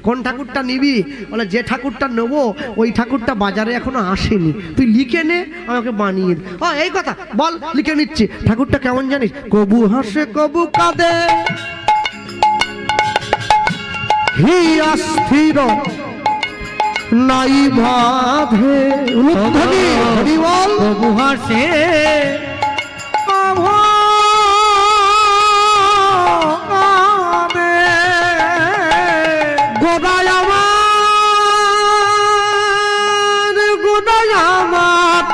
কোন ঠাকুরটা নিবি? বলে যে ঠাকুরটা নেবো ওই ঠাকুরটা বাজারে এখনো আসেনি, তুই লিখে নে আমাকে বানিয়ে দে। ও এই কথা বল, লিখে নিচ্ছি। ঠাকুরটা কেমন জানিস? কবু হাসে কবু কাঁদে, হিয়া স্থির নাই বাঁধে। হরি বল। কবু হাসে গোদায় আমার, গোদায় আমার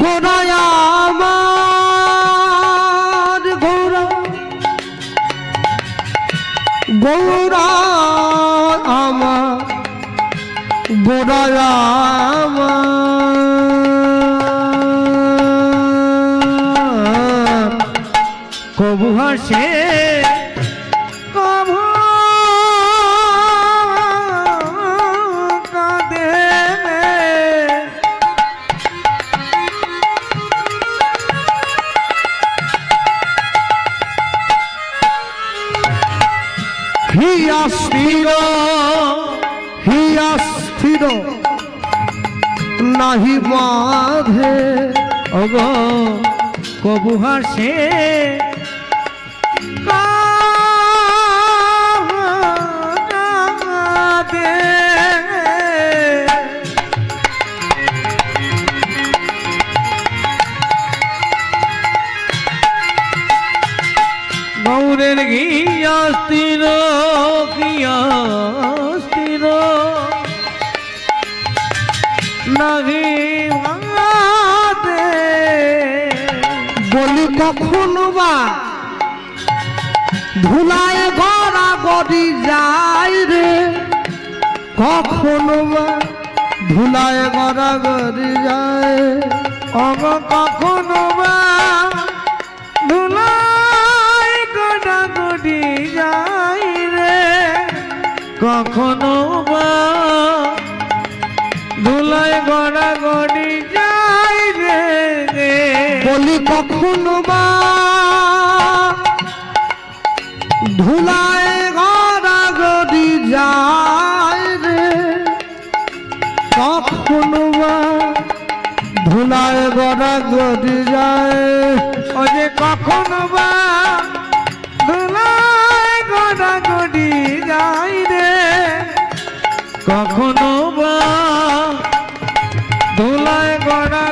গোদায় আমার গৌরা, গৌরা আমার গোদায় আমার। কবু হাসে কবু কাঁদে, হিয়া স্থির, হিয়া স্থির নাহি বাঁধে। ওগো কবু হাসে কাঁদে। গৌরের ঘিয়া স্থির, ঘিয়া স্থির নাহি বাঁধে। বলি কখনো বা ধুলায় গড়া গড়ি যায় রে, কখনো বা ধুলায় গড়া গড়ি যায়। অগ কখনো বা ধুলায় গড়া গড়ি যায় রে, কখনো বা ধুলায় গড়া গড়ি যায় রে। বলি কখনো বা ধুলায় গড়া গড়ি যায় রে, কখনো বা ধুলায় গড়া গড়ি যায়। ও যে কখনো বা ধুলায় গড়া গড়ি যায় রে, কখনো বা ধুলায় গড়া